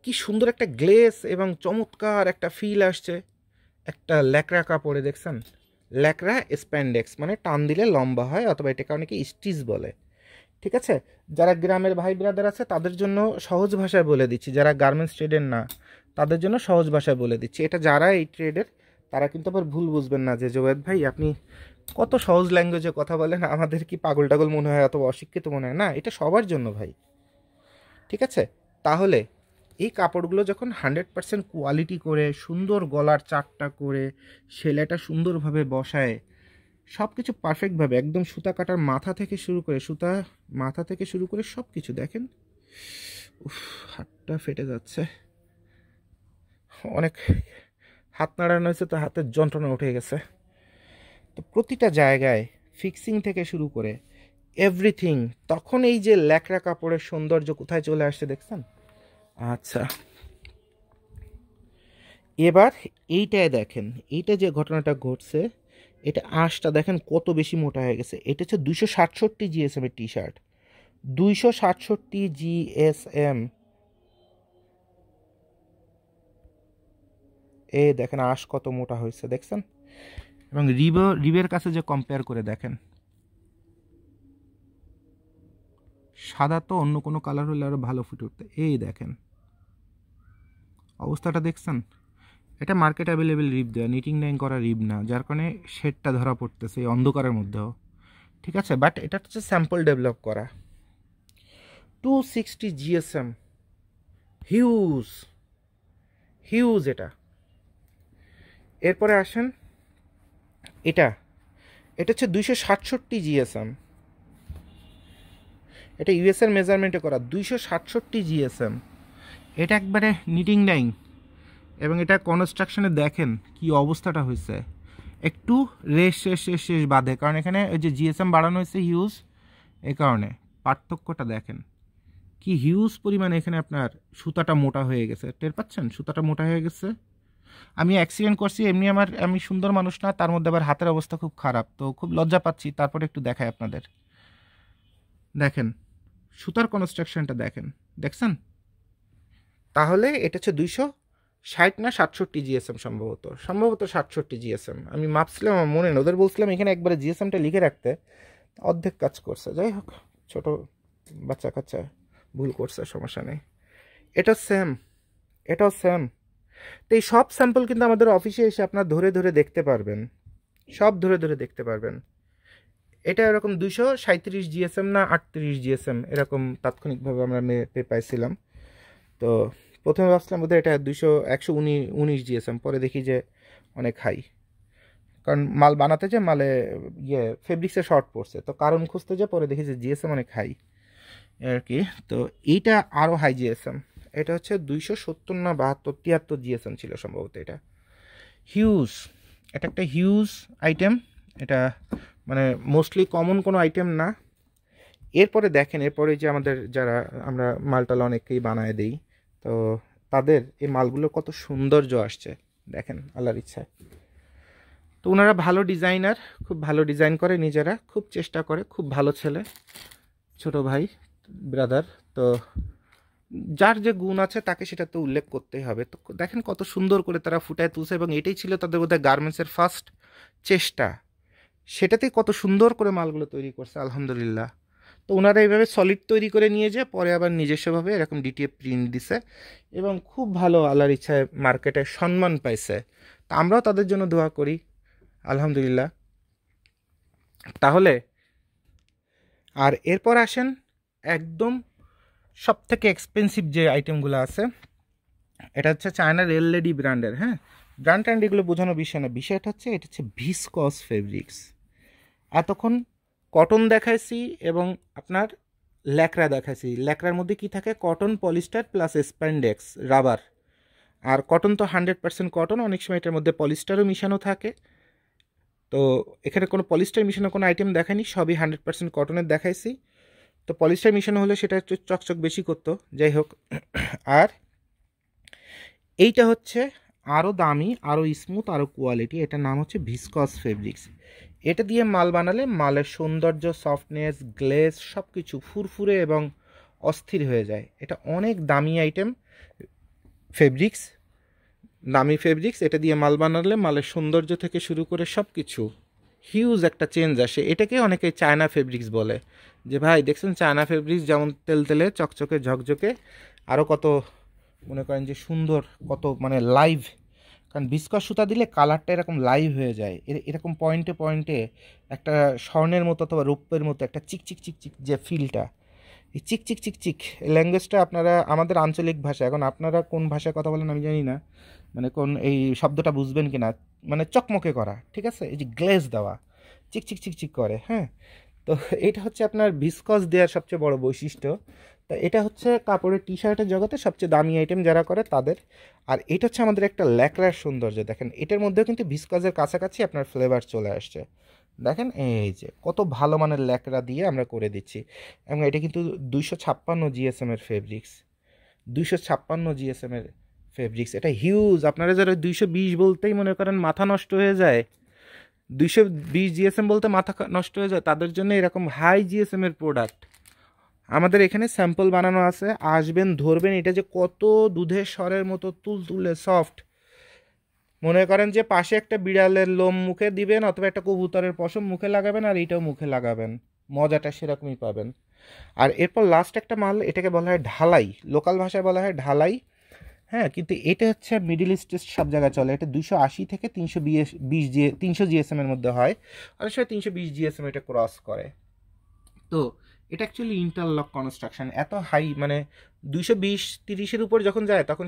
কি সুন্দর একটা গ্লেস এবং চমৎকার একটা ফিল আসছে একটা ল্যাকড়া কাপড়ে, দেখছেন? ল্যাকড়া স্প্যান্ডেক্স মানে টান দিলে লম্বা হয়, অথবা এটাকে অনেকে স্টিচ বলে। ঠিক আছে, যারা গ্রামের ভাই ব্রাদার আছে তাদের জন্য সহজ ভাষায় বলে দিচ্ছি, যারা গার্মেন্টস ট্রেডের না তাদের জন্য সহজ ভাষায় বলে দিচ্ছি। এটা যারা এই ট্রেডের তারা কিন্তু আবার ভুল বুঝবেন না যে জোয়েদ ভাই আপনি কত সহজ ল্যাঙ্গুয়েজে কথা বলেন, আমাদের কি পাগল টাগল মনে হয়, অথবা অশিক্ষিত মনে হয়? না, এটা সবার জন্য ভাই। ঠিক আছে, তাহলে এই কাপড়গুলো যখন 100% কোয়ালিটি করে, সুন্দর গলার চারটা করে, সেলাইটা সুন্দরভাবে বসায়, সব কিছু পারফেক্টভাবে একদম সুতা কাটার মাথা থেকে শুরু করে, সুতা মাথা থেকে শুরু করে সব কিছু দেখেন। উফ, হাতটা ফেটে যাচ্ছে, অনেক হাত নাড়ানো হয়েছে তো হাতের যন্ত্রণা উঠে গেছে। তো প্রতিটা জায়গায় ফিক্সিং থেকে শুরু করে এভরিথিং, তখন এই যে ল্যাকড়া কাপড়ের সৌন্দর্য কোথায় চলে আসছে দেখছেন? আচ্ছা, এবার এইটায় দেখেন, এইটা যে ঘটনাটা ঘটছে, এটা আঁশটা দেখেন কত বেশি মোটা হয়ে গেছে। এটা হচ্ছে 267 জিএসএম এর টি শার্ট, 267 জিএসএম। এ দেখেন আঁশ কত মোটা হয়েছে দেখছেন? এবং রিবের কাছে যে কম্পেয়ার করে দেখেন, সাদা তো অন্য কোনো কালার হলে আরও ভালো ফুটে উঠতে। এই দেখেন অবস্থাটা দেখছেন? এটা মার্কেট অ্যাভেলেবেল রিব দেওয়া, নিটিং ডাইং করা রিব না, যার কারণে শেডটা ধরা পড়তেছে এই অন্ধকারের মধ্যেও। ঠিক আছে, বাট এটা হচ্ছে স্যাম্পল ডেভেলপ করা। 260 জিএসএম, হিউজ হিউজ এটা। এরপরে আসেন এটা, এটা হচ্ছে 267 জিএসএম। এটা ইউএসএর মেজারমেন্টে করা 267 জিএসএম। এটা একবারে নিটিং ডাইং, এবং এটা কনস্ট্রাকশনে দেখেন কি অবস্থাটা হয়েছে। একটু রেশ শেষ শেষ শেষ বাঁধে, কারণ এখানে ওই যে জিএসএম বাড়ানো হয়েছে হিউজ, এই কারণে পার্থক্যটা দেখেন কি হিউজ পরিমাণে। এখানে আপনার সুতাটা মোটা হয়ে গেছে, টের পাচ্ছেন? সুতাটা মোটা হয়ে গেছে। আমি অ্যাক্সিডেন্ট করছি এমনি, আমি সুন্দর মানুষ না, তার মধ্যে আবার হাতের অবস্থা খুব খারাপ, তো খুব লজ্জা পাচ্ছি, তারপরে একটু দেখাই আপনাদের। দেখেন সুতার কনস্ট্রাকশনটা দেখেন, দেখছেন? তাহলে এটা হচ্ছে 260 না 67 জিএসএম, সম্ভবত 67 জিএসএম। আমি মাপছিলাম, আমার মনে নেই, ওদের বলছিলাম এখানে একবারে জিএসএমটা লিখে রাখতে, অর্ধেক কাজ করছে। যাই হোক, ছোট বাচ্চা কাচ্চা ভুল করছে, সমস্যা নেই। এটা সেম, এটাও সেম। তো এই সব স্যাম্পল কিন্তু আমাদের অফিসে এসে আপনার ধরে ধরে দেখতে পারবেন, সব ধরে ধরে দেখতে পারবেন। এটা এরকম 237 জিএসএম না 38 জিএসএম এরকম তাৎক্ষণিকভাবে আমরা পাইছিলাম। তো প্রথমে ভাবছিলাম বোধহয় এটা 119 জিএসএম, পরে দেখি যে অনেক হাই, কারণ মাল বানাতে যে মালে ফেব্রিক্সে শর্ট পড়ছে, তো কারণ খুঁজতে যে পরে দেখি যে জিএসএম অনেক হাই আর কি। তো এইটা আরও হাই জিএসএম, এটা হচ্ছে 270 না 72 73 জিএসএম ছিল সম্ভবত। এটা হিউজ, এটা একটা হিউজ আইটেম, এটা মানে মোস্টলি কমন কোনো আইটেম না। এরপরে দেখেন, এরপরে যে আমাদের যারা আমরা মালটাল অনেককেই বানায় দিই, তো তাদের এই মালগুলোর কত সৌন্দর্য আসছে দেখেন আল্লাহর ইচ্ছায়। তো ওনারা ভালো ডিজাইনার, খুব ভালো ডিজাইন করে নিজেরা, খুব চেষ্টা করে, খুব ভালো ছেলে, ছোট ভাই ব্রাদার। তো যার যে গুণ আছে তাকে সেটা তো উল্লেখ করতেই হবে। তো দেখেন কত সুন্দর করে তারা ফুটায় তুলছে, এবং এটাই ছিল তাদের বোধহয় গার্মেন্টসের ফার্স্ট চেষ্টা, সেটাতেই কত সুন্দর করে মালগুলো তৈরি করছে আলহামদুলিল্লাহ। তো ওনারা এইভাবে সলিড তৈরি করে নিয়ে যেয়ে পরে আবার নিজস্বভাবে এরকম ডিটিএফ প্রিন্ট দিছে, এবং খুব ভালো আল্লাহর ইচ্ছায় মার্কেটে সম্মান পাইছে। তা আমরাও তাদের জন্য দোয়া করি আলহামদুলিল্লাহ। তাহলে আর এরপর আসেন একদম সব থেকে এক্সপেন্সিভ যে আইটেমগুলো আছে, এটা হচ্ছে চায়না রেল লেডি ব্র্যান্ডের। হ্যাঁ, ব্র্যান্ড ট্যান্ড এগুলো বোঝানো বিষয় না, বিষয়টা হচ্ছে এটা হচ্ছে ভিসকস ফেব্রিক্স। এতক্ষণ কটন দেখাইছি এবং আপনার ল্যাকড়া দেখাইছি। ল্যাকড়ার মধ্যে কি থাকে? Cotton, polyester plus spandex, rubber. আর কটন তো 100% কটন, অনেক সময় এটার মধ্যে পলিস্টারও মিশানো থাকে। তো এখানে কোনো পলিস্টার মিশানো কোনো আইটেম দেখায়নি, সবই 100% কটনের দেখাইছি। তো পলিস্টার মিশানো হলে সেটা একটু চকচক বেশি করতো, যাই হোক। আর এইটা হচ্ছে আরও দামি, আরও স্মুথ, আরও কোয়ালিটি, এটার নাম হচ্ছে ভিসকস ফেব্রিক্স। এটা দিয়ে মাল বানালে মালের সৌন্দর্য, সফটনেস, গ্লেজ সব কিছু ফুরফুরে এবং অস্থির হয়ে যায়। এটা অনেক দামি আইটেম, ফেব্রিক্স, দামি ফেব্রিক্স, এটা দিয়ে মাল বানালে মালের সৌন্দর্য থেকে শুরু করে সব কিছু হিউজ একটা চেঞ্জ আসে। এটাকে অনেকে চায়না ফেব্রিক্স বলে, যে ভাই দেখছেন চায়না ফেব্রিক্স যেমন তেলতেলে চকচকে ঝকঝকে, আরও কত মনে করেন যে সুন্দর, কত মানে লাইভ, কারণ বিস্কস সুতা দিলে কালারটা এরকম লাইভ হয়ে যায়, এরকম পয়েন্টে পয়েন্টে একটা স্বর্ণের মতো অথবা রৌপ্যের মতো একটা চিক চিক চিক চিক যে ফিলটা, এই চিক চিক চিক চিক, এই ল্যাঙ্গুয়েজটা আপনারা আমাদের আঞ্চলিক ভাষা, এখন আপনারা কোন ভাষায় কথা বলেন আমি জানি না, মানে কোন এই শব্দটা বুঝবেন কি না, মানে চকমকে করা, ঠিক আছে, এই যে গ্লেজ দেওয়া, চিক চিক চিক চিক করে, হ্যাঁ। তো এটা হচ্ছে আপনার ভিসকস দেওয়ার সবচেয়ে বড় বৈশিষ্ট্য। তো এটা হচ্ছে কাপড়ের টি শার্টের জগতে সবচেয়ে দামি আইটেম যারা করে তাদের। আর এটা হচ্ছে আমাদের একটা ল্যাকড়ার সৌন্দর্য, দেখেন এটার মধ্যেও কিন্তু ভিসকসের কাছাকাছি আপনার ফ্লেভার চলে আসছে। দেখেন এই যে কত ভালো মানের ল্যাকড়া দিয়ে আমরা করে দিচ্ছি, এবং এটা কিন্তু 256 জিএসএম এর ফেব্রিক্স, 256 জিএসএম এর ফেব্রিক্স, এটা হিউজ। আপনারা যারা 220 বলতেই মনে করেন মাথা নষ্ট হয়ে যায়, 220 জিএসএম বলতে মাথা নষ্ট হয়ে যায়, তাদের জন্য এরকম হাই জিএসএম এর প্রোডাক্ট আমাদের এখানে স্যাম্পল বানানো আছে, আসবেন ধরবেন, এটা যে কত দুধের স্বরের মতো তুলতুলে সফট, মনে করেন যে পাশে একটা বিড়ালের লোম মুখে দিবেন অথবা একটা কবুতরের পশম মুখে লাগাবেন আর এইটাও মুখে লাগাবেন, মজাটা সেরকমই পাবেন। আর এরপর লাস্ট একটা মাল, এটাকে বলা হয় ঢালাই, লোকাল ভাষায় বলা হয় ঢালাই, হ্যাঁ, কিন্তু এটা হচ্ছে মিডিল ইস্টে সব জায়গায় চলে, এটা 280 থেকে 320 জিএসএম এর মধ্যে হয়, অনেক সময় 320 জিএসএম এটা ক্রস করে। তো এটা অ্যাকচুয়ালি ইন্টারলক কনস্ট্রাকশন, এত হাই মানে 220-30-এর উপর যখন যায় তখন